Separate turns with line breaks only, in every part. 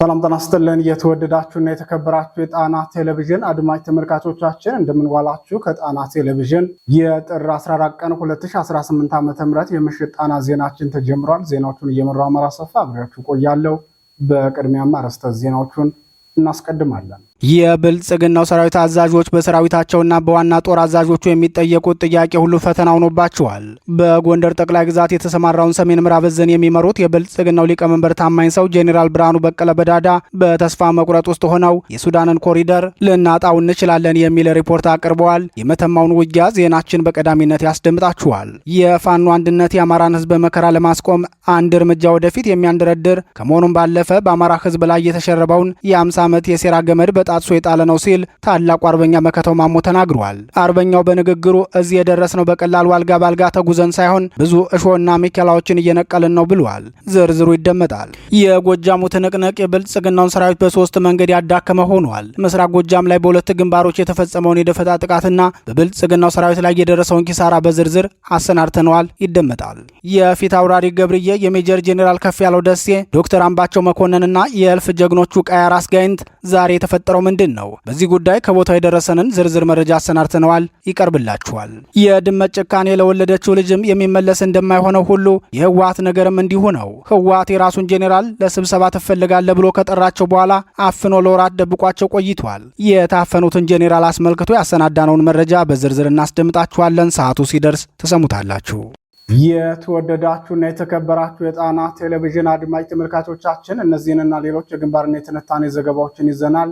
ሰላም ጤና ይስጥልን የተወደዳችሁና የተከበራችሁ የጣና ቴሌቪዥን አድማጭ ተመልካቾቻችን እንደምንዋላችሁ። ከጣና ቴሌቪዥን የጥር 14 ቀን 2018 ዓ.ም የምሽት ጣና ዜናችን ተጀምሯል። ዜናዎቹን እየመራው አማራ ሰፋ አብሬያችሁ ቆያለሁ። በቅድሚያም አርዕስተ ዜናዎቹን እናስቀድማለን።
የብልጽግናው ሰራዊት አዛዦች በሰራዊታቸውና በዋና ጦር አዛዦቹ የሚጠየቁት ጥያቄ ሁሉ ፈተና ሆኖባቸዋል። በጎንደር ጠቅላይ ግዛት የተሰማራውን ሰሜን ምዕራብ ዕዝን የሚመሩት የብልጽግናው ሊቀመንበር ታማኝ ሰው ጄኔራል ብርሃኑ በቀለ በዳዳ በተስፋ መቁረጥ ውስጥ ሆነው የሱዳንን ኮሪደር ልናጣው እንችላለን የሚል ሪፖርት አቅርበዋል። የመተማውን ውጊያ ዜናችን በቀዳሚነት ያስደምጣችኋል። የፋኖ አንድነት የአማራን ሕዝብ መከራ ለማስቆም አንድ እርምጃ ወደፊት የሚያንደረድር ከመሆኑም ባለፈ በአማራ ሕዝብ ላይ የተሸረበውን የ50 ዓመት የሴራ ገመድ ጣጥሶ የጣለ ነው ሲል ታላቁ አርበኛ መከተው ማሞ ተናግሯል። አርበኛው በንግግሩ እዚህ የደረስነው በቀላሉ አልጋ ባልጋ ተጉዘን ሳይሆን ብዙ እሾህና ሚኬላዎችን እየነቀልን ነው ብሏል። ዝርዝሩ ይደመጣል። የጎጃሙ ትንቅንቅ የብልጽግናውን ሰራዊት በሶስት መንገድ ያዳከመ ሆኗል። ምስራቅ ጎጃም ላይ በሁለት ግንባሮች የተፈጸመውን የደፈጣ ጥቃትና በብልጽግናው ሰራዊት ላይ የደረሰውን ኪሳራ በዝርዝር አሰናድተነዋል። ይደመጣል። የፊት አውራሪ ገብርዬ፣ የሜጀር ጄኔራል ከፍ ያለው ደሴ፣ ዶክተር አምባቸው መኮንንና የእልፍ ጀግኖቹ ቃያር አስጋይንት ዛሬ የተፈጠረው ምንድን ነው? በዚህ ጉዳይ ከቦታው የደረሰንን ዝርዝር መረጃ አሰናድተነዋል፣ ይቀርብላችኋል። የድመት ጭካኔ ለወለደችው ልጅም የሚመለስ እንደማይሆነው ሁሉ የህወሓት ነገርም እንዲሁ ነው። ህወሓት የራሱን ጄኔራል ለስብሰባ ትፈልጋለህ ብሎ ከጠራቸው በኋላ አፍኖ ለወራት ደብቋቸው ቆይቷል። የታፈኑትን ጄኔራል አስመልክቶ ያሰናዳነውን መረጃ በዝርዝር እናስደምጣችኋለን። ሰዓቱ ሲደርስ ተሰሙታላችሁ።
የተወደዳችሁና የተከበራችሁ የጣና ቴሌቪዥን አድማጭ ተመልካቾቻችን እነዚህንና ሌሎች የግንባርና የትንታኔ ዘገባዎችን ይዘናል።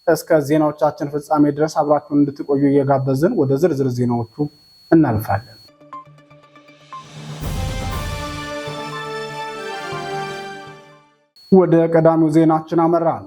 እስከ ዜናዎቻችን ፍጻሜ ድረስ አብራችሁን እንድትቆዩ እየጋበዝን ወደ ዝርዝር ዜናዎቹ እናልፋለን። ወደ ቀዳሚው ዜናችን አመራን።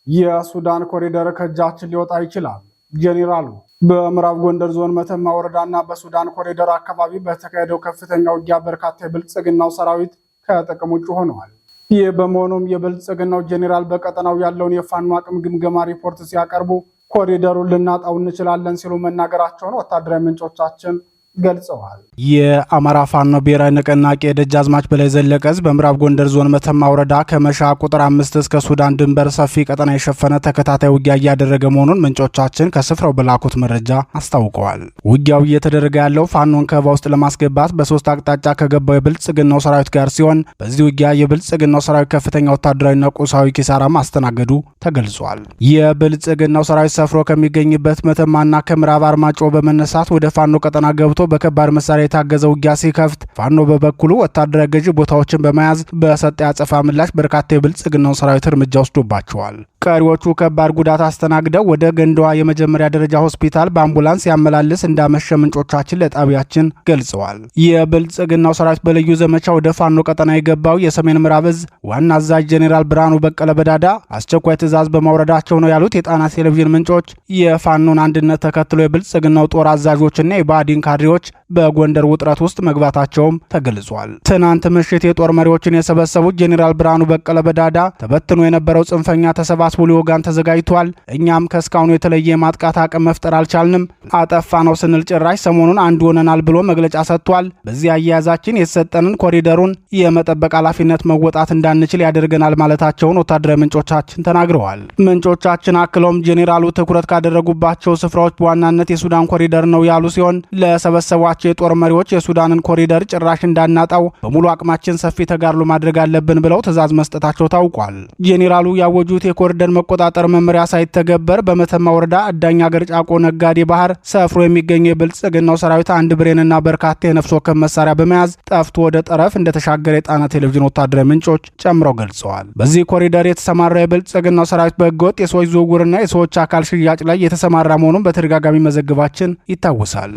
የሱዳን ኮሪደር ከእጃችን ሊወጣ ይችላል ጄኔራሉ። በምዕራብ ጎንደር ዞን መተማ ወረዳና በሱዳን ኮሪደር አካባቢ በተካሄደው ከፍተኛ ውጊያ በርካታ የብልጽግናው ሰራዊት ከጥቅም ውጭ ሆነዋል። ይህ በመሆኑም የብልጽግናው ጄኔራል በቀጠናው ያለውን የፋኖ አቅም ግምገማ ሪፖርት ሲያቀርቡ ኮሪደሩን ልናጣው እንችላለን ሲሉ መናገራቸውን ወታደራዊ ምንጮቻችን ገልጸዋል።
የአማራ ፋኖ ብሔራዊ ንቅናቄ ደጃዝማች በላይ ዘለቀ ዕዝ በምዕራብ ጎንደር ዞን መተማ ወረዳ ከመሻ ቁጥር 5 እስከ ሱዳን ድንበር ሰፊ ቀጠና የሸፈነ ተከታታይ ውጊያ እያደረገ መሆኑን ምንጮቻችን ከስፍራው በላኩት መረጃ አስታውቀዋል። ውጊያው እየተደረገ ያለው ፋኖን ከበባ ውስጥ ለማስገባት በሶስት አቅጣጫ ከገባው የብልጽግናው ሰራዊት ጋር ሲሆን በዚህ ውጊያ የብልጽግናው ሰራዊት ከፍተኛ ወታደራዊና ቁሳዊ ኪሳራ ማስተናገዱ ተገልጿል። የብልጽግናው ሰራዊት ሰፍሮ ከሚገኝበት መተማና ከምዕራብ አርማጮ በመነሳት ወደ ፋኖ ቀጠና ገብቶ በከባድ መሳሪያ የታገዘ ውጊያ ሲከፍት ፋኖ በበኩሉ ወታደራዊ ገዢ ቦታዎችን በመያዝ በሰጠ ያጸፋ ምላሽ በርካታ የብልጽግናው ሰራዊት እርምጃ ወስዶባቸዋል። ቀሪዎቹ ከባድ ጉዳት አስተናግደው ወደ ገንዳዋ የመጀመሪያ ደረጃ ሆስፒታል በአምቡላንስ ያመላልስ እንዳመሸ ምንጮቻችን ለጣቢያችን ገልጸዋል። የብልጽግናው ሰራዊት በልዩ ዘመቻ ወደ ፋኖ ቀጠና የገባው የሰሜን ምዕራብ ዕዝ ዋና አዛዥ ጄኔራል ብርሃኑ በቀለ በዳዳ አስቸኳይ ትዕዛዝ በማውረዳቸው ነው ያሉት የጣና ቴሌቪዥን ምንጮች የፋኖን አንድነት ተከትሎ የብልጽግናው ጦር አዛዦችና የባዲን ካድሬዎች በጎንደር ውጥረት ውስጥ መግባታቸውም ተገልጿል። ትናንት ምሽት የጦር መሪዎችን የሰበሰቡት ጄኔራል ብርሃኑ በቀለ በዳዳ ተበትኖ የነበረው ጽንፈኛ ተሰባስቦ ሊወጋን ተዘጋጅቷል፣ እኛም ከስካሁኑ የተለየ የማጥቃት አቅም መፍጠር አልቻልንም፣ አጠፋ ነው ስንል ጭራሽ ሰሞኑን አንድ ሆነናል ብሎ መግለጫ ሰጥቷል። በዚህ አያያዛችን የተሰጠንን ኮሪደሩን የመጠበቅ ኃላፊነት መወጣት እንዳንችል ያደርገናል ማለታቸውን ወታደራዊ ምንጮቻችን ተናግረዋል። ምንጮቻችን አክለውም ጄኔራሉ ትኩረት ካደረጉባቸው ስፍራዎች በዋናነት የሱዳን ኮሪደር ነው ያሉ ሲሆን ለሰበሰቧቸው የጦር መሪዎች የሱዳንን ኮሪደር ጭራሽ እንዳናጣው በሙሉ አቅማችን ሰፊ ተጋድሎ ማድረግ አለብን ብለው ትዕዛዝ መስጠታቸው ታውቋል። ጄኔራሉ ያወጁት የኮሪደር መቆጣጠር መመሪያ ሳይተገበር በመተማ ወረዳ አዳኝ አገር ጫቆ ነጋዴ ባህር ሰፍሮ የሚገኘው የብልጽግናው ሰራዊት አንድ ብሬንና በርካታ የነፍስ ወከፍ መሳሪያ በመያዝ ጠፍቶ ወደ ጠረፍ እንደተሻገረ የጣና ቴሌቪዥን ወታደራዊ ምንጮች ጨምረው ገልጸዋል። በዚህ ኮሪደር የተሰማራው የብልጽግናው ሰራዊት በህገወጥ የሰዎች ዝውውርና የሰዎች አካል ሽያጭ ላይ የተሰማራ መሆኑን በተደጋጋሚ መዘገባችን ይታወሳል።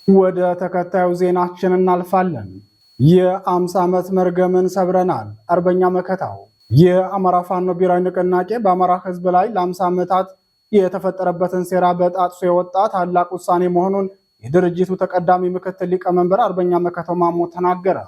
ወደ ተከታዩ ዜናችን እናልፋለን። የ50 ዓመት መርገምን ሰብረናል አርበኛ መከታው። የአማራ ፋኖ ብሔራዊ ንቅናቄ በአማራ ህዝብ ላይ ለ50 ዓመታት የተፈጠረበትን ሴራ በጣጥሶ የወጣ ታላቅ ውሳኔ መሆኑን የድርጅቱ ተቀዳሚ ምክትል ሊቀመንበር አርበኛ መከታው ማሞ ተናገረ።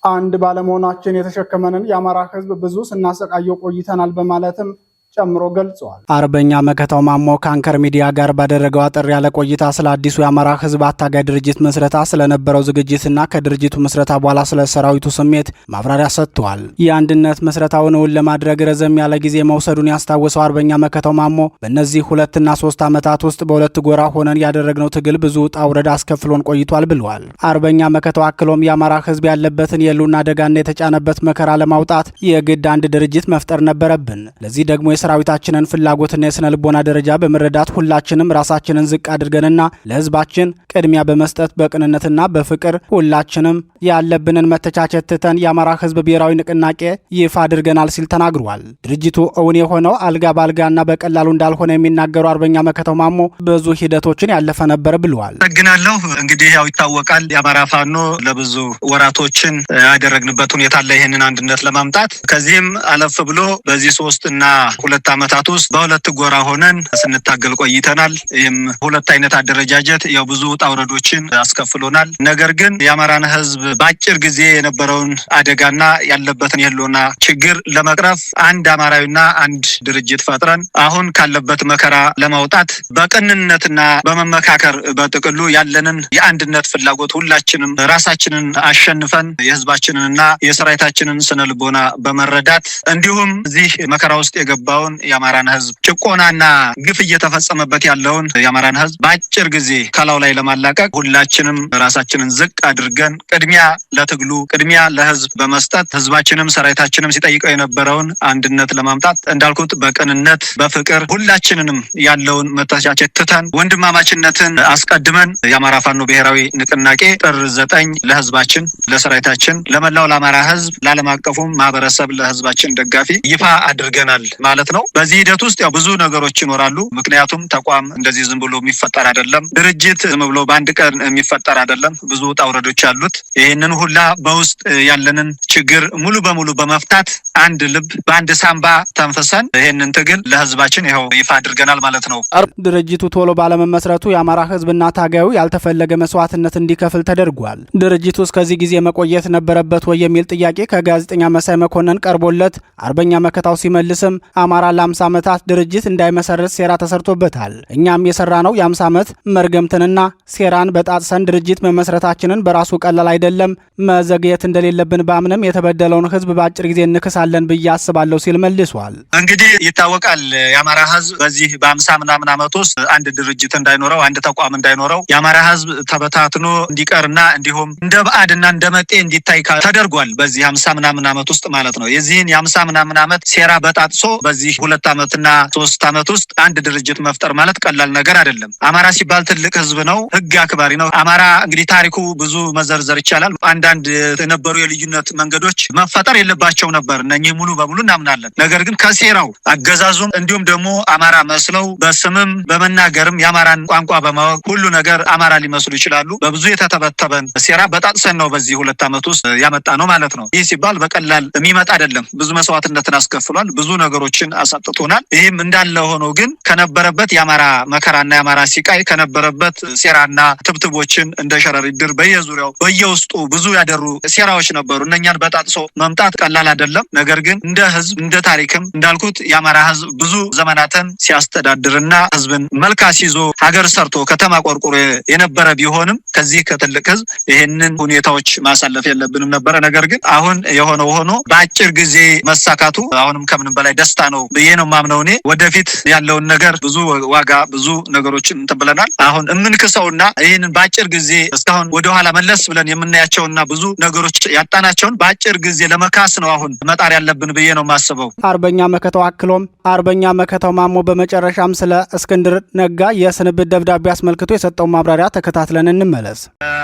አንድ ባለመሆናችን የተሸከመንን የአማራ ህዝብ ብዙ ስናሰቃየው ቆይተናል በማለትም ጨምሮ ገልጸዋል።
አርበኛ መከታው ማሞ ከአንከር ሚዲያ ጋር ባደረገው አጠር ያለ ቆይታ ስለ አዲሱ የአማራ ህዝብ አታጋይ ድርጅት ምስረታ ስለነበረው ዝግጅትና ከድርጅቱ ምስረታ በኋላ ስለ ሰራዊቱ ስሜት ማብራሪያ ሰጥቷል። የአንድነት ምስረታውን እውን ለማድረግ ረዘም ያለ ጊዜ መውሰዱን ያስታወሰው አርበኛ መከታው ማሞ በእነዚህ 2 እና 3 ዓመታት ውስጥ በሁለት ጎራ ሆነን ያደረግነው ትግል ብዙ ውጣ ውረድ አስከፍሎን ቆይቷል ብለዋል። አርበኛ መከታው አክሎም የአማራ ህዝብ ያለበትን የህልውና አደጋና የተጫነበት መከራ ለማውጣት የግድ አንድ ድርጅት መፍጠር ነበረብን። ለዚህ ደግሞ የሰራዊታችንን ፍላጎትና የስነ ልቦና ደረጃ በመረዳት ሁላችንም ራሳችንን ዝቅ አድርገንና ለህዝባችን ቅድሚያ በመስጠት በቅንነትና በፍቅር ሁላችንም ያለብንን መተቻቸት ትተን የአማራ ህዝብ ብሔራዊ ንቅናቄ ይፋ አድርገናል ሲል ተናግሯል። ድርጅቱ እውን የሆነው አልጋ ባልጋና በቀላሉ እንዳልሆነ የሚናገሩ አርበኛ መከታው ማሞ ብዙ ሂደቶችን ያለፈ ነበር ብለዋል።
አመሰግናለሁ። እንግዲህ ያው ይታወቃል የአማራ ፋኖ ለብዙ ወራቶችን ያደረግንበት ሁኔታ ላይ ይህንን አንድነት ለማምጣት ከዚህም አለፍ ብሎ በዚህ 3 እና 2 ዓመታት ውስጥ በሁለት ጎራ ሆነን ስንታገል ቆይተናል። ይህም ሁለት አይነት አደረጃጀት ያው ብዙ ውጣ ውረዶችን አስከፍሎናል። ነገር ግን የአማራን ህዝብ በአጭር ጊዜ የነበረውን አደጋና ያለበትን የህልውና ችግር ለመቅረፍ አንድ አማራዊና አንድ ድርጅት ፈጥረን አሁን ካለበት መከራ ለማውጣት በቅንነትና በመመካከር በጥቅሉ ያለንን የአንድነት ፍላጎት ሁላችንም ራሳችንን አሸንፈን የህዝባችንንና የሰራዊታችንን ስነ ልቦና በመረዳት እንዲሁም እዚህ መከራ ውስጥ የገባውን የአማራን ህዝብ ጭቆናና ግፍ እየተፈጸመበት ያለውን የአማራን ህዝብ በአጭር ጊዜ ከላው ላይ ለማላቀቅ ሁላችንም ራሳችንን ዝቅ አድርገን ቅድሚያ ለትግሉ ቅድሚያ ለህዝብ በመስጠት ህዝባችንም ሰራዊታችንም ሲጠይቀው የነበረውን አንድነት ለማምጣት እንዳልኩት በቅንነት በፍቅር ሁላችንንም ያለውን መተቻቸት ትተን ወንድማማችነትን አስቀድመን የአማራ ፋኖ ብሔራዊ ንቅናቄ ጥር 9 ለህዝባችን ለሰራዊታችን ለመላው ለአማራ ህዝብ ለዓለም አቀፉም ማህበረሰብ ለህዝባችን ደጋፊ ይፋ አድርገናል ማለት ነው። በዚህ ሂደት ውስጥ ያው ብዙ ነገሮች ይኖራሉ። ምክንያቱም ተቋም እንደዚህ ዝም ብሎ የሚፈጠር አይደለም። ድርጅት ዝም ብሎ በአንድ ቀን የሚፈጠር አይደለም። ብዙ ውጣ ውረዶች አሉት። ይህንን ሁላ በውስጥ ያለንን ችግር ሙሉ በሙሉ በመፍታት አንድ ልብ በአንድ ሳምባ ተንፈሰን ይህንን ትግል ለህዝባችን ይኸው ይፋ አድርገናል ማለት ነው።
ድርጅቱ ቶሎ ባለመመስረቱ የአማራ ህዝብና ታጋዩ ያልተፈለገ መስዋዕትነት እንዲከፍል ተደርጓል። ድርጅቱ እስከዚህ ጊዜ መቆየት ነበረበት ወይ የሚል ጥያቄ ከጋዜጠኛ መሳይ መኮንን ቀርቦለት አርበኛ መከታው ሲመልስም አማራ ለ50 ዓመታት ድርጅት እንዳይመሰርት ሴራ ተሰርቶበታል። እኛም የሰራ ነው የ50 ዓመት መርገምትንና ሴራን በጣጥሰን ድርጅት መመስረታችንን በራሱ ቀላል አይደለም። መዘግየት እንደሌለብን ባምንም የተበደለውን ህዝብ በአጭር ጊዜ እንክሳለን ብዬ አስባለሁ ሲል መልሷል።
እንግዲህ ይታወቃል የአማራ ህዝብ በዚህ በ50 ምናምን ዓመት ውስጥ አንድ ድርጅት እንዳይኖረው አንድ ተቋም እንዳይኖረው የአማራ ህዝብ ተበታትኖ እንዲቀርና እንዲሁም እንደ ባዕድና እንደ መጤ እንዲታይ ተደርጓል። በዚህ 50 ምናምን ዓመት ውስጥ ማለት ነው። የዚህን የ50 ምናምን ዓመት ሴራ በጣጥሶ በዚህ 2 ዓመትና 3 ዓመት ውስጥ አንድ ድርጅት መፍጠር ማለት ቀላል ነገር አይደለም። አማራ ሲባል ትልቅ ህዝብ ነው፣ ህግ አክባሪ ነው። አማራ እንግዲህ ታሪኩ ብዙ መዘርዘር ይቻላል። አንዳንድ የነበሩ የልዩነት መንገዶች መፈጠር የለባቸው ነበር። እነኚህ ሙሉ በሙሉ እናምናለን። ነገር ግን ከሴራው አገዛዙም እንዲሁም ደግሞ አማራ መስለው በስምም በመናገርም የአማራን ቋንቋ በማወቅ ሁሉ ነገር አማራ ሊመስሉ ይችላሉ። በብዙ የተተበተበን ሴራ በጣጥሰን ነው በዚህ 2 ዓመት ውስጥ ያመጣ ነው ማለት ነው። ይህ ሲባል በቀላል የሚመጣ አይደለም። ብዙ መስዋዕትነትን አስከፍሏል። ብዙ ነገሮችን አሳጥቶናል። ይህም እንዳለ ሆኖ ግን ከነበረበት የአማራ መከራና የአማራ ሲቃይ ከነበረበት ሴራና ትብትቦችን እንደ ሸረሪት ድር በየዙሪያው በየውስጡ ብዙ ያደሩ ሴራዎች ነበሩ። እነኛን በጣጥሶ መምጣት ቀላል አይደለም። ነገር ግን እንደ ህዝብ እንደ ታሪክም እንዳልኩት የአማራ ህዝብ ብዙ ዘመናትን ሲያስተዳድርና ህዝብን መልካስ ይዞ ሀገር ሰርቶ ከተማ ቆርቆሮ የነበረ ቢሆንም ከዚህ ከትልቅ ህዝብ ይህንን ሁኔታዎች ማሳለፍ የለብንም ነበረ። ነገር ግን አሁን የሆነው ሆኖ በአጭር ጊዜ መሳካቱ አሁንም ከምንም በላይ ደስታ ነው ብዬ ነው ማምነው። እኔ ወደፊት ያለውን ነገር ብዙ ዋጋ ብዙ ነገሮችን እንተብለናል። አሁን የምንክሰውና ይህንን በአጭር ጊዜ እስካሁን ወደኋላ መለስ ብለን የምናያቸውና ብዙ ነገሮች ያጣናቸውን በአጭር ጊዜ ለመካስ ነው አሁን መጣር ያለብን ብዬ ነው ማስበው።
አርበኛ መከታው አክሎም አርበኛ መከታው ማሞ በመጨረሻም ስለ እስክንድር ነጋ የስንብት ደብዳቤ አስመልክቶ የሰጠው ማብራሪያ ተከታትለን እንመለስ።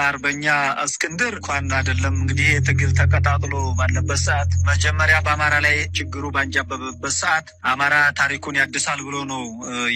አርበኛ እስክንድር እንኳን አይደለም እንግዲህ ትግል ተቀጣጥሎ ባለበት ሰዓት መጀመሪያ በአማራ ላይ ችግሩ ባንጃበበበት ሰዓት አማራ ታሪኩን ያድሳል ብሎ ነው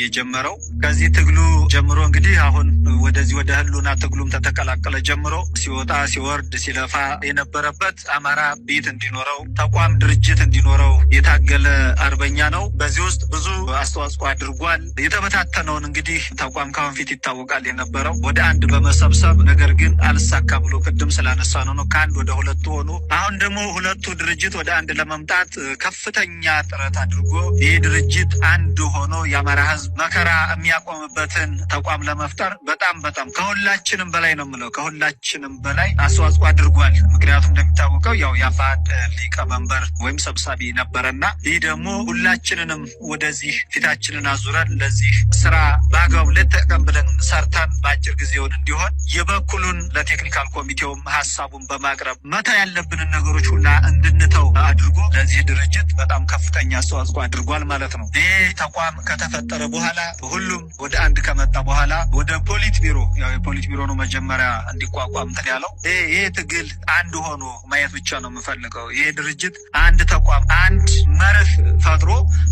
የጀመረው። ከዚህ ትግሉ ጀምሮ እንግዲህ አሁን ወደዚህ ወደ ህሉና ትግሉም ተተቀላቀለ ጀምሮ ሲወጣ ሲወርድ ሲለፋ የነበረበት አማራ ቤት እንዲኖረው ተቋም ድርጅት እንዲኖረው የታገለ አርበኛ ነው። በዚህ ውስጥ ብዙ አስተዋጽኦ አድርጓል። የተበታተነውን እንግዲህ ተቋም ካሁን ፊት ይታወቃል የነበረው ወደ አንድ በመሰብሰብ ነገር ግን አልሳካ ብሎ ቅድም ስላነሳ ነው ከአንድ ወደ ሁለቱ ሆኖ አሁን ደግሞ ሁለቱ ድርጅት ወደ አንድ ለመምጣት ከፍተኛ ጥረት አድርጎ ይህ ድርጅት አንድ ሆኖ የአማራ ህዝብ መከራ የሚያቆምበትን ተቋም ለመፍጠር በጣም ከሁላችንም በላይ ነው የምለው ከሁላችንም በላይ አስተዋጽኦ አድርጓል። ምክንያቱም እንደሚታወቀው ያው የአፋሕድ ሊቀመንበር ወይም ሰብሳቢ ነበረና ይህ ደግሞ ሁላችንንም ወደዚህ ፊታችንን አዙረን ለዚህ ስራ በአግባቡ ለተቀም ብለን ሰርተን በአጭር ጊዜውን እንዲሆን የበኩሉን ለቴክኒካል ኮሚቴውም ሀሳቡን በማቅረብ መታ ያለብንን ነገሮች ሁላ እንድንተው አድርጎ ለዚህ ድርጅት በጣም ከፍተኛ አስተዋጽኦ አድርጓል ማለት ነው። ይህ ተቋም ከተፈጠረ በኋላ ሁሉም ወደ አንድ ከመጣ በኋላ ወደ ፖሊት ቢሮ ያው የፖሊት ቢሮ ነው መጀመሪያ እንዲቋቋም እንትን ያለው። ይህ ትግል አንድ ሆኖ ማየት ብቻ ነው የምፈልገው። ይህ ድርጅት አንድ ተቋም አንድ መርህ ፈጥሮ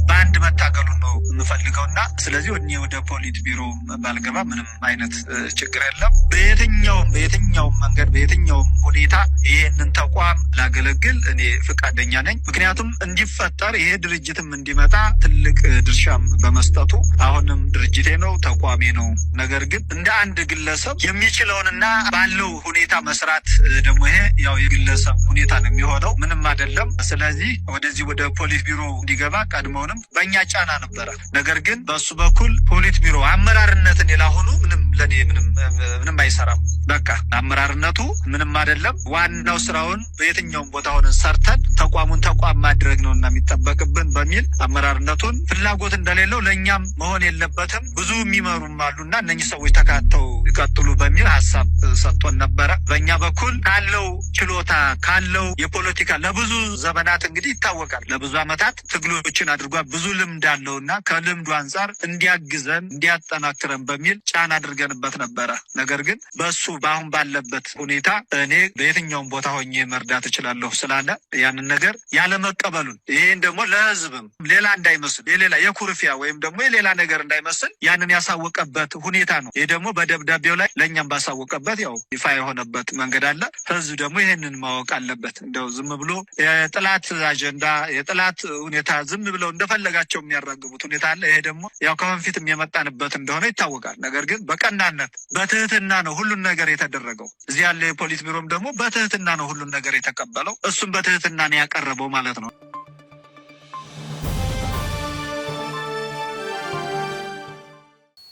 በአንድ መታገሉን ነው የምፈልገውና ስለዚህ ወደ ፖሊት ቢሮ ባልገባ ምንም አይነት ችግር የለም። በየትኛውም መንገድ በየትኛውም ሁኔታ ይህንን ተቋም ላገለግል እኔ ፈቃደኛ ነኝ። ምክንያቱም እንዲፈጠር ይሄ ድርጅትም እንዲመጣ ትልቅ ድርሻም በመስጠቱ አሁንም ድርጅቴ ነው ተቋሜ ነው። ነገር ግን እንደ አንድ ግለሰብ የሚችለውንና ባለው ሁኔታ መስራት ደግሞ ይሄ ያው የግለሰብ ሁኔታ ነው የሚሆነው፣ ምንም አይደለም። ስለዚህ ወደዚህ ወደ ፖሊት ቢሮ እንዲገባ ቀድሞውንም በእኛ ጫና ነበረ። ነገር ግን በሱ በኩል ፖሊት ቢሮ አመራርነትን የላሆኑ ለኔ ምንም አይሰራም። በቃ አመራርነቱ ምንም አይደለም። ዋናው ስራውን በየትኛውም ቦታ ሆነን ሰርተን ተቋሙን ተቋም ማድረግ ነውና የሚጠበቅብን በሚል አመራርነቱን ፍላጎት እንደሌለው ለኛም መሆን የለበትም ብዙ የሚመሩም አሉና እነኚህ ሰዎች ተካተው ይቀጥሉ በሚል ሀሳብ ሰጥቶን ነበረ። በእኛ በኩል ካለው ችሎታ ካለው የፖለቲካ ለብዙ ዘመናት እንግዲህ ይታወቃል ለብዙ አመታት ትግሎችን አድርጓል። ብዙ ልምድ አለውና ከልምዱ አንጻር እንዲያግዘን እንዲያጠናክረን በሚል ጫና አድርገንበት ነበረ። ነገር ግን በሱ በአሁን ባለበት ሁኔታ እኔ በየትኛውም ቦታ ሆኜ መርዳት እችላለሁ ስላለ ያንን ነገር ያለመቀበሉን ይሄን ደግሞ ለህዝብም ሌላ እንዳይመስል የሌላ የኩርፊያ ወይም ደግሞ የሌላ ነገር እንዳይመስል ያንን ያሳወቀበት ሁኔታ ነው። ይሄ ደግሞ በደብዳቤው ላይ ለእኛም ባሳወቀበት ያው ይፋ የሆነበት መንገድ አለ። ህዝብ ደግሞ ይሄንን ማወቅ አለበት። እንደው ዝም ብሎ የጥላት አጀንዳ የጥላት ሁኔታ ዝም ብለው እንደፈለጋቸው የሚያራግቡት ሁኔታ አለ። ይሄ ደግሞ ያው ከወንፊትም የመጣንበት እንደሆነ ይታወቃል። ነገር ግን በቀናነት በትህትና ነው ሁሉን ነገር የተደረገው። እዚህ ያለ የፖሊት ቢሮም ደግሞ በትህትና ነው ሁሉን ነገር የተቀበለው። እሱም በትህትና ነው ያቀረበው ማለት ነው።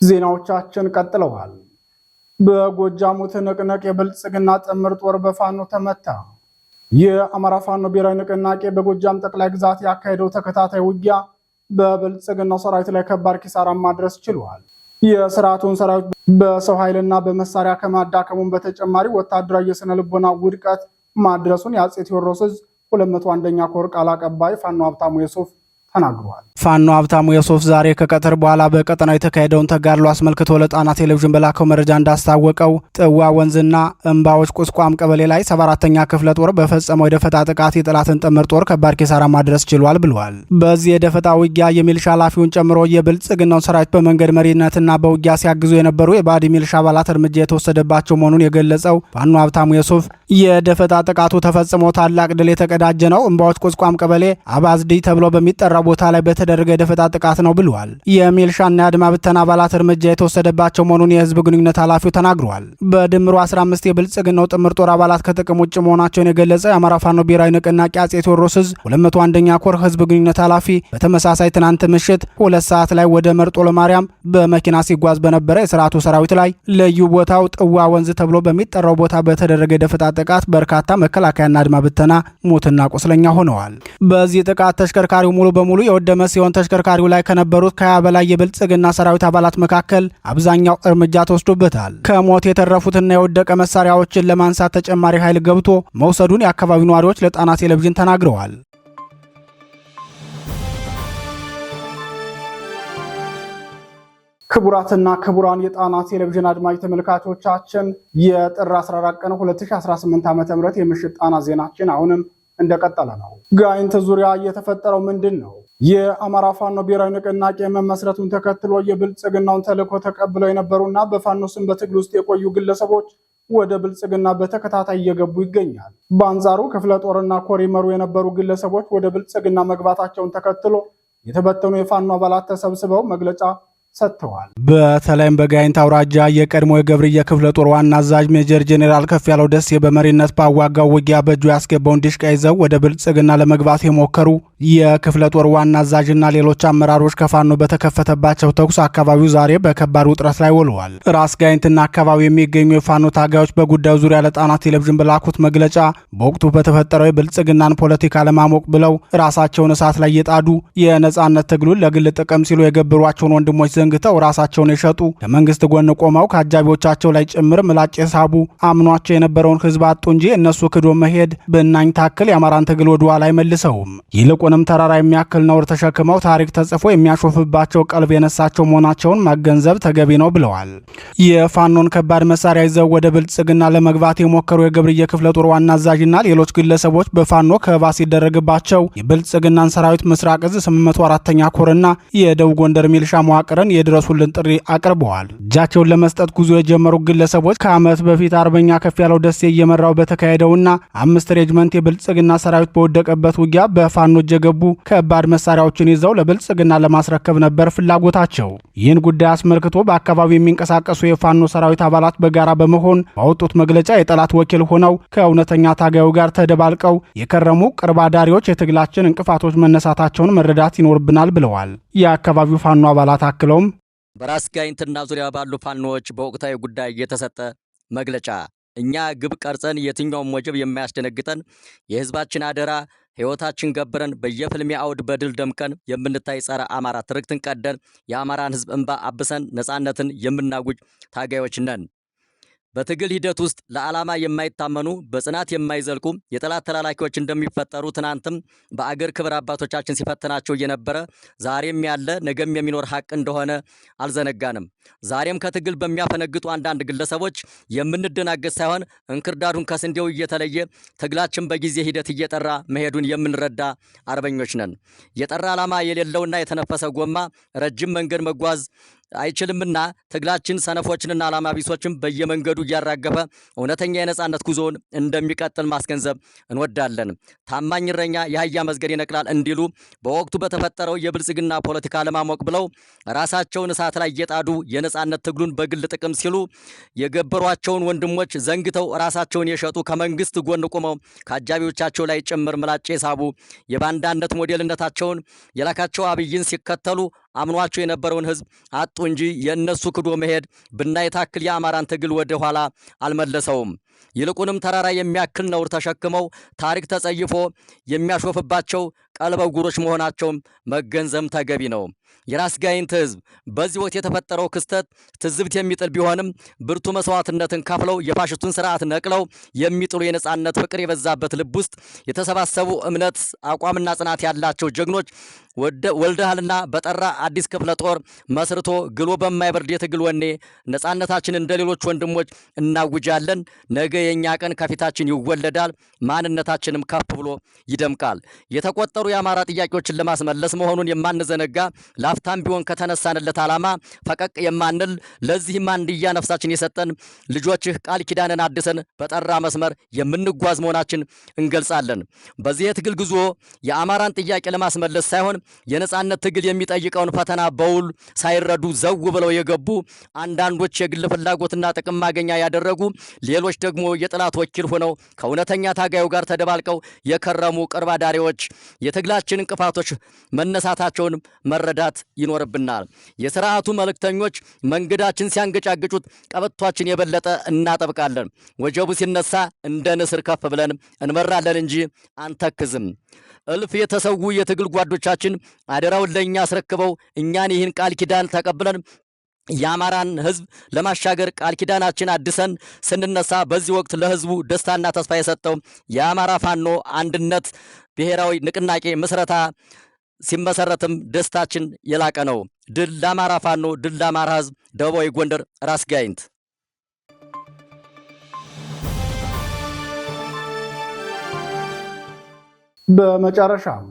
ዜናዎቻችን ቀጥለዋል። በጎጃሙ ትንቅንቅ የብልጽግና ጥምር ጦር በፋኖ ተመታ። የአማራ ፋኖ ብሔራዊ ንቅናቄ በጎጃም ጠቅላይ ግዛት ያካሄደው ተከታታይ ውጊያ በብልጽግናው ሰራዊት ላይ ከባድ ኪሳራ ማድረስ ችሏል። የስርዓቱን ሰራዊት በሰው ኃይልና በመሳሪያ ከማዳከሙን በተጨማሪ ወታደራዊ የስነ ልቦና ውድቀት ማድረሱን የአጼ ቴዎድሮስ 201ኛ ኮር ቃል አቀባይ ፋኖ ሀብታሙ የሱፍ ተናግሯል።
ፋኖ ሀብታሙ የሱፍ ዛሬ ከቀትር በኋላ በቀጠናው የተካሄደውን ተጋድሎ አስመልክቶ ለጣና ቴሌቪዥን በላከው መረጃ እንዳስታወቀው ጥዋ ወንዝና እምባዎች ቁስቋም ቀበሌ ላይ 74ኛ ክፍለ ጦር በፈጸመው የደፈጣ ጥቃት የጠላትን ጥምር ጦር ከባድ ኪሳራ ማድረስ ችሏል ብለዋል። በዚህ የደፈጣ ውጊያ የሚልሻ ኃላፊውን ጨምሮ የብልጽግናው ሰራዊት በመንገድ መሪነትና በውጊያ ሲያግዙ የነበሩ የባዲ ሚልሻ አባላት እርምጃ የተወሰደባቸው መሆኑን የገለጸው ፋኖ ሀብታሙ የሱፍ የደፈጣ ጥቃቱ ተፈጽሞ ታላቅ ድል የተቀዳጀ ነው፣ እምባዎች ቁስቋም ቀበሌ አባዝዲ ተብሎ በሚጠራ ቦታ ላይ በተደረገ የደፈጣ ጥቃት ነው ብለዋል። የሚልሻና የአድማ ብተና አባላት እርምጃ የተወሰደባቸው መሆኑን የህዝብ ግንኙነት ኃላፊው ተናግረዋል። በድምሩ 15 የብልጽግናው ጥምር ጦር አባላት ከጥቅም ውጭ መሆናቸውን የገለጸው የአማራ ፋኖ ብሔራዊ ንቅናቄ አጼ ቴዎድሮስ 201ኛ ኮር ህዝብ ግንኙነት ኃላፊ በተመሳሳይ ትናንት ምሽት 2 ሰዓት ላይ ወደ መርጦ ለማርያም በመኪና ሲጓዝ በነበረ የስርዓቱ ሰራዊት ላይ ልዩ ቦታው ጥዋ ወንዝ ተብሎ በሚጠራው ቦታ በተደረገ የደፈጣ ጥቃት በርካታ መከላከያና አድማ ብተና ሞትና ቁስለኛ ሆነዋል። በዚህ ጥቃት ተሽከርካሪው ሙሉ በሙሉ የወደመ ሲሆን ተሽከርካሪው ላይ ከነበሩት ከ20 በላይ የብልጽግና ሰራዊት አባላት መካከል አብዛኛው እርምጃ ተወስዶበታል። ከሞት የተረፉትና የወደቀ መሳሪያዎችን ለማንሳት ተጨማሪ ኃይል ገብቶ መውሰዱን የአካባቢው ነዋሪዎች ለጣና ቴሌቪዥን ተናግረዋል።
ክቡራትና ክቡራን የጣና ቴሌቪዥን አድማጭ ተመልካቾቻችን የጥር 14 ቀን 2018 ዓ.ም የምሽት ጣና ዜናችን አሁንም እንደቀጠለ ነው። ጋይንት ዙሪያ የተፈጠረው ምንድን ነው? የአማራ ፋኖ ብሔራዊ ንቅናቄ መመስረቱን ተከትሎ የብልጽግናውን ተልዕኮ ተቀብለው የነበሩና በፋኖ ስም በትግል ውስጥ የቆዩ ግለሰቦች ወደ ብልጽግና በተከታታይ እየገቡ ይገኛል። በአንጻሩ ክፍለ ጦርና ኮር ይመሩ የነበሩ ግለሰቦች ወደ ብልጽግና መግባታቸውን ተከትሎ የተበተኑ የፋኖ አባላት ተሰብስበው መግለጫ ሰጥተዋል።
በተለይም በጋይንት አውራጃ የቀድሞ የገብርዬ ክፍለ ጦር ዋና አዛዥ ሜጀር ጄኔራል ከፍያለው ደሴ በመሪነት ባዋጋው ውጊያ በእጁ ያስገባውን ዲሽቃ ይዘው ወደ ብልጽግና ለመግባት የሞከሩ የክፍለ ጦር ዋና አዛዥና ሌሎች አመራሮች ከፋኖ በተከፈተባቸው ተኩስ አካባቢው ዛሬ በከባድ ውጥረት ላይ ውለዋል። ራስ ጋይንትና አካባቢ የሚገኙ የፋኖ ታጋዮች በጉዳዩ ዙሪያ ለጣና ቴሌቪዥን በላኩት መግለጫ በወቅቱ በተፈጠረው የብልጽግናን ፖለቲካ ለማሞቅ ብለው ራሳቸውን እሳት ላይ የጣዱ የነጻነት ትግሉን ለግል ጥቅም ሲሉ የገበሯቸውን ወንድሞች ዘንግተው ራሳቸውን የሸጡ ከመንግስት ጎን ቆመው ከአጃቢዎቻቸው ላይ ጭምር ምላጭ የሳቡ አምኗቸው የነበረውን ህዝብ አጡ እንጂ እነሱ ክዶ መሄድ ብናኝ ታክል የአማራን ትግል ወደ ኋላ አይመልሰውም። ይልቁንም ተራራ የሚያክል ነውር ተሸክመው ታሪክ ተጽፎ የሚያሾፍባቸው ቀልብ የነሳቸው መሆናቸውን ማገንዘብ ተገቢ ነው ብለዋል። የፋኖን ከባድ መሳሪያ ይዘው ወደ ብልጽግና ለመግባት የሞከሩ የገብርዬ ክፍለ ጦር ዋና አዛዥና ሌሎች ግለሰቦች በፋኖ ከበባ ሲደረግባቸው የብልጽግናን ሰራዊት ምስራቅ እዝ 804ኛ ኮርና የደቡብ ጎንደር ሚልሻ መዋቅርን የድረሱልን ጥሪ አቅርበዋል። እጃቸውን ለመስጠት ጉዞ የጀመሩ ግለሰቦች ከዓመት በፊት አርበኛ ከፍያለው ደሴ እየመራው በተካሄደውና 5 ሬጅመንት የብልጽግና ሰራዊት በወደቀበት ውጊያ በፋኖ የገቡ ከባድ መሳሪያዎችን ይዘው ለብልጽግና ለማስረከብ ነበር ፍላጎታቸው። ይህን ጉዳይ አስመልክቶ በአካባቢው የሚንቀሳቀሱ የፋኖ ሰራዊት አባላት በጋራ በመሆን ባወጡት መግለጫ የጠላት ወኪል ሆነው ከእውነተኛ ታጋዩ ጋር ተደባልቀው የከረሙ ቅርብ አዳሪዎች የትግላችን እንቅፋቶች መነሳታቸውን መረዳት ይኖርብናል ብለዋል። የአካባቢው ፋኖ አባላት አክለውም
በራስ ጋይንትና ዙሪያ ባሉ ፋኖዎች በወቅታዊ ጉዳይ የተሰጠ መግለጫ እኛ ግብ ቀርጸን የትኛውም ወጀብ የማያስደነግጠን የህዝባችን አደራ ሕይወታችን ገብረን በየፍልሚያ አውድ በድል ደምቀን የምንታይ ጸረ አማራ ትርክትን ቀደን የአማራን ህዝብ እንባ አብሰን ነጻነትን የምናጉጅ ታጋዮች ነን። በትግል ሂደት ውስጥ ለዓላማ የማይታመኑ በጽናት የማይዘልቁ የጠላት ተላላኪዎች እንደሚፈጠሩ ትናንትም በአገር ክብር አባቶቻችን ሲፈትናቸው የነበረ ዛሬም ያለ ነገም የሚኖር ሀቅ እንደሆነ አልዘነጋንም። ዛሬም ከትግል በሚያፈነግጡ አንዳንድ ግለሰቦች የምንደናገጥ ሳይሆን እንክርዳዱን ከስንዴው እየተለየ ትግላችን በጊዜ ሂደት እየጠራ መሄዱን የምንረዳ አርበኞች ነን። የጠራ ዓላማ የሌለውና የተነፈሰ ጎማ ረጅም መንገድ መጓዝ አይችልምና ትግላችን ሰነፎችንና ዓላማ ቢሶችን በየመንገዱ እያራገፈ እውነተኛ የነጻነት ጉዞውን እንደሚቀጥል ማስገንዘብ እንወዳለን። ታማኝ እረኛ የአህያ መዝገድ ይነቅላል እንዲሉ በወቅቱ በተፈጠረው የብልጽግና ፖለቲካ ለማሞቅ ብለው ራሳቸውን እሳት ላይ እየጣዱ የነጻነት ትግሉን በግል ጥቅም ሲሉ የገበሯቸውን ወንድሞች ዘንግተው ራሳቸውን የሸጡ ከመንግስት ጎን ቆመው ከአጃቢዎቻቸው ላይ ጭምር ምላጭ የሳቡ የባንዳነት ሞዴልነታቸውን የላካቸው አብይን ሲከተሉ አምኗቸው የነበረውን ህዝብ አጡ እንጂ የእነሱ ክዶ መሄድ ብናይ ታክል የአማራን ትግል ወደ ኋላ አልመለሰውም። ይልቁንም ተራራ የሚያክል ነውር ተሸክመው ታሪክ ተጸይፎ የሚያሾፍባቸው ቀልበ ጉሮች መሆናቸውም መገንዘብ ተገቢ ነው። የራስ ጋይንት ህዝብ በዚህ ወቅት የተፈጠረው ክስተት ትዝብት የሚጥል ቢሆንም ብርቱ መስዋዕትነትን ከፍለው የፋሽስቱን ስርዓት ነቅለው የሚጥሉ የነጻነት ፍቅር የበዛበት ልብ ውስጥ የተሰባሰቡ እምነት አቋምና ጽናት ያላቸው ጀግኖች ወልደሃልና በጠራ አዲስ ክፍለ ጦር መስርቶ ግሎ በማይበርድ የትግል ወኔ ነጻነታችን እንደ ሌሎች ወንድሞች እናውጃለን። ነገ የኛ ቀን ከፊታችን ይወለዳል፣ ማንነታችንም ከፍ ብሎ ይደምቃል። የተቆጠሩ የአማራ ጥያቄዎችን ለማስመለስ መሆኑን የማንዘነጋ ላፍታም ቢሆን ከተነሳንለት ዓላማ ፈቀቅ የማንል ለዚህም አንድያ ነፍሳችን የሰጠን ልጆችህ ቃል ኪዳንን አድሰን በጠራ መስመር የምንጓዝ መሆናችን እንገልጻለን። በዚህ የትግል ጉዞ የአማራን ጥያቄ ለማስመለስ ሳይሆን የነጻነት ትግል የሚጠይቀውን ፈተና በውል ሳይረዱ ዘው ብለው የገቡ አንዳንዶች የግል ፍላጎትና ጥቅም ማገኛ ያደረጉ፣ ሌሎች ደግሞ የጠላት ወኪል ሆነው ከእውነተኛ ታጋዩ ጋር ተደባልቀው የከረሙ ቅርብ አዳሪዎች የትግላችን እንቅፋቶች መነሳታቸውን መረዳት ይኖርብናል። የሥርዓቱ መልእክተኞች መንገዳችን ሲያንገጫግጩት ቀበቷችን የበለጠ እናጠብቃለን። ወጀቡ ሲነሳ እንደ ንስር ከፍ ብለን እንመራለን እንጂ አንተክዝም። እልፍ የተሰዉ የትግል ጓዶቻችን አደራውን ለእኛ አስረክበው እኛን ይህን ቃል ኪዳን ተቀብለን የአማራን ህዝብ ለማሻገር ቃል ኪዳናችን አድሰን ስንነሳ በዚህ ወቅት ለህዝቡ ደስታና ተስፋ የሰጠው የአማራ ፋኖ አንድነት ብሔራዊ ንቅናቄ ምስረታ ሲመሰረትም ደስታችን የላቀ ነው። ድል ለአማራ ፋኖ፣ ድል ለአማራ ህዝብ። ደቡባዊ ጎንደር ራስ ጋይንት።
በመጨረሻም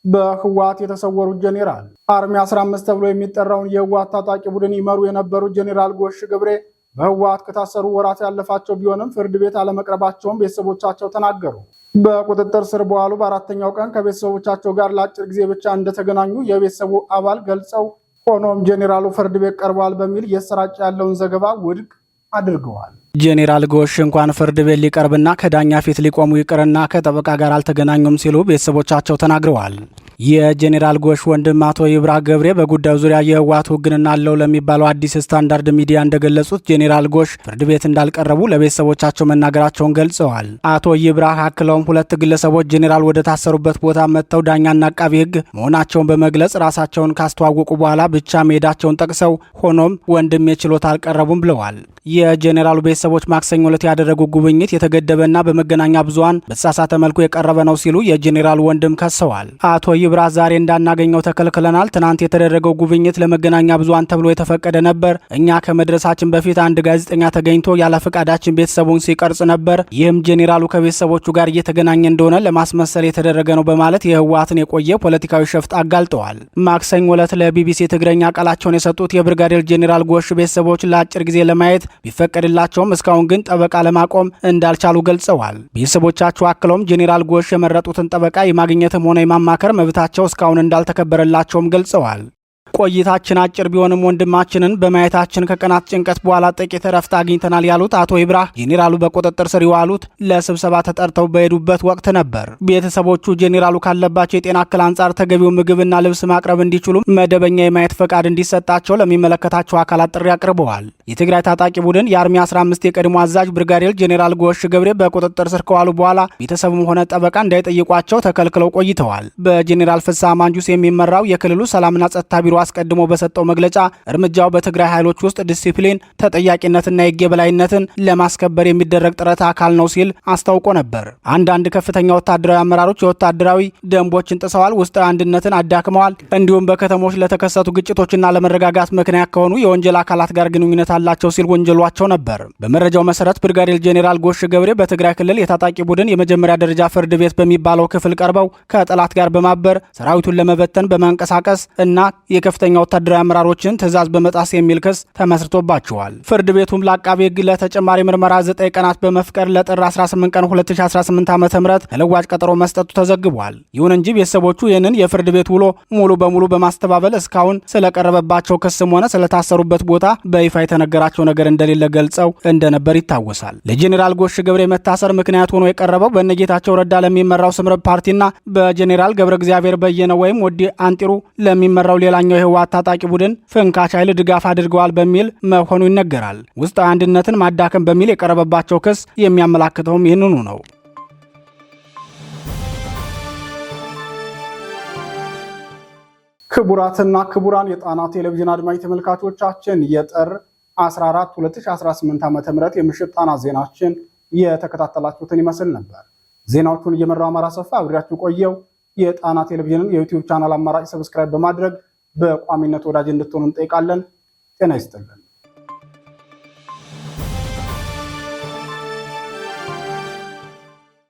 በህወሓት የተሰወሩት ጄኔራል አርሚ 15 ተብሎ የሚጠራውን የህወሓት ታጣቂ ቡድን ይመሩ የነበሩት ጄኔራል ጎሽ ገብሬ በህወሓት ከታሰሩ ወራት ያለፋቸው ቢሆንም ፍርድ ቤት አለመቅረባቸውን ቤተሰቦቻቸው ተናገሩ። በቁጥጥር ስር በዋሉ በአራተኛው ቀን ከቤተሰቦቻቸው ጋር ለአጭር ጊዜ ብቻ እንደተገናኙ የቤተሰቡ አባል ገልጸው ሆኖም ጄኔራሉ ፍርድ ቤት ቀርበዋል በሚል እየተሰራጨ ያለውን ዘገባ ውድቅ አድርገዋል።
ጄኔራል ጎሽ እንኳን ፍርድ ቤት ሊቀርብና ከዳኛ ፊት ሊቆሙ ይቅርና ከጠበቃ ጋር አልተገናኙም ሲሉ ቤተሰቦቻቸው ተናግረዋል። የጄኔራል ጎሽ ወንድም አቶ ይብራህ ገብሬ በጉዳዩ ዙሪያ የህወሓት ውግንና አለው ለሚባለው አዲስ ስታንዳርድ ሚዲያ እንደገለጹት ጄኔራል ጎሽ ፍርድ ቤት እንዳልቀረቡ ለቤተሰቦቻቸው መናገራቸውን ገልጸዋል። አቶ ይብራህ አክለውም ሁለት ግለሰቦች ጄኔራል ወደ ታሰሩበት ቦታ መጥተው ዳኛና አቃቢ ህግ መሆናቸውን በመግለጽ ራሳቸውን ካስተዋወቁ በኋላ ብቻ መሄዳቸውን ጠቅሰው ሆኖም ወንድም የችሎት አልቀረቡም ብለዋል። የጄኔራሉ ቤተሰቦች ማክሰኞ ዕለት ያደረጉ ጉብኝት የተገደበና በመገናኛ ብዙሃን በተሳሳተ መልኩ የቀረበ ነው ሲሉ የጄኔራሉ ወንድም ከሰዋል። አቶ ይብራህ ዛሬ እንዳናገኘው ተከልክለናል። ትናንት የተደረገው ጉብኝት ለመገናኛ ብዙሃን ተብሎ የተፈቀደ ነበር። እኛ ከመድረሳችን በፊት አንድ ጋዜጠኛ ተገኝቶ ያለ ፈቃዳችን ቤተሰቡን ሲቀርጽ ነበር። ይህም ጄኔራሉ ከቤተሰቦቹ ጋር እየተገናኘ እንደሆነ ለማስመሰል የተደረገ ነው በማለት የህወሓትን የቆየ ፖለቲካዊ ሸፍጥ አጋልጠዋል። ማክሰኞ ዕለት ለቢቢሲ ትግረኛ ቃላቸውን የሰጡት የብርጋዴር ጄኔራል ጎሽ ቤተሰቦች ለአጭር ጊዜ ለማየት ቢፈቀድላቸውም እስካሁን ግን ጠበቃ ለማቆም እንዳልቻሉ ገልጸዋል። ቤተሰቦቻቸው አክለውም ጄኔራል ጎሽ የመረጡትን ጠበቃ የማግኘትም ሆነ የማማከር መብታቸው እስካሁን እንዳልተከበረላቸውም ገልጸዋል። ቆይታችን አጭር ቢሆንም ወንድማችንን በማየታችን ከቀናት ጭንቀት በኋላ ጥቂት እረፍት አግኝተናል ያሉት አቶ ይብራህ ጄኔራሉ በቁጥጥር ስር የዋሉት ለስብሰባ ተጠርተው በሄዱበት ወቅት ነበር። ቤተሰቦቹ ጄኔራሉ ካለባቸው የጤና እክል አንጻር ተገቢው ምግብና ልብስ ማቅረብ እንዲችሉ መደበኛ የማየት ፈቃድ እንዲሰጣቸው ለሚመለከታቸው አካላት ጥሪ አቅርበዋል። የትግራይ ታጣቂ ቡድን የአርሚ 15 የቀድሞ አዛዥ ብርጋዴር ጄኔራል ጎሽ ገብሬ በቁጥጥር ስር ከዋሉ በኋላ ቤተሰቡም ሆነ ጠበቃ እንዳይጠይቋቸው ተከልክለው ቆይተዋል። በጄኔራል ፍስሐ ማንጁስ የሚመራው የክልሉ ሰላምና ጸጥታ ቢሮ አስቀድሞ በሰጠው መግለጫ እርምጃው በትግራይ ኃይሎች ውስጥ ዲሲፕሊን፣ ተጠያቂነትና የሕግ የበላይነትን ለማስከበር የሚደረግ ጥረት አካል ነው ሲል አስታውቆ ነበር። አንዳንድ ከፍተኛ ወታደራዊ አመራሮች የወታደራዊ ደንቦችን ጥሰዋል፣ ውስጣዊ አንድነትን አዳክመዋል፣ እንዲሁም በከተሞች ለተከሰቱ ግጭቶችና ለመረጋጋት ምክንያት ከሆኑ የወንጀል አካላት ጋር ግንኙነት አላቸው ሲል ወንጀሏቸው ነበር። በመረጃው መሰረት ብርጋዴር ጄኔራል ጎሽ ገብሬ በትግራይ ክልል የታጣቂ ቡድን የመጀመሪያ ደረጃ ፍርድ ቤት በሚባለው ክፍል ቀርበው ከጠላት ጋር በማበር ሰራዊቱን ለመበተን በመንቀሳቀስ እና የከፍተኛ ወታደራዊ አመራሮችን ትዕዛዝ በመጣስ የሚል ክስ ተመስርቶባቸዋል። ፍርድ ቤቱም ለአቃቤ ሕግ ለተጨማሪ ምርመራ 9 ቀናት በመፍቀድ ለጥር 18 ቀን 2018 ዓ.ም ተለዋጭ ቀጠሮ መስጠቱ ተዘግቧል። ይሁን እንጂ ቤተሰቦቹ ይህንን የፍርድ ቤት ውሎ ሙሉ በሙሉ በማስተባበል እስካሁን ስለቀረበባቸው ክስም ሆነ ስለታሰሩበት ቦታ በይፋ የተነገራቸው ነገር እንደሌለ ገልጸው እንደነበር ይታወሳል። ለጄኔራል ጎሽ ገብሬ መታሰር ምክንያት ሆኖ የቀረበው በነጌታቸው ረዳ ለሚመራው ስምረት ፓርቲና በጄኔራል ገብረ እግዚአብሔር በየነ ወይም ወዲ አንጢሩ ለሚመራው ሌላኛው የህወሓት ታጣቂ ቡድን ፍንካች ኃይል ድጋፍ አድርገዋል በሚል መሆኑ ይነገራል። ውስጣዊ አንድነትን ማዳከም በሚል የቀረበባቸው ክስ የሚያመላክተውም ይህንኑ ነው።
ክቡራትና ክቡራን የጣና ቴሌቪዥን አድማጭ ተመልካቾቻችን የጥር 14 2018 ዓ.ም የምሽት ጣና ዜናችን የተከታተላችሁትን ይመስል ነበር። ዜናዎቹን እየመራው አማራ ሰፋ አብሬያችሁ ቆየው። የጣና ቴሌቪዥንን የዩቲዩብ ቻናል አማራጭ ሰብስክራይብ በማድረግ በቋሚነት ወዳጅ እንድትሆኑ እንጠይቃለን። ጤና ይስጥልን።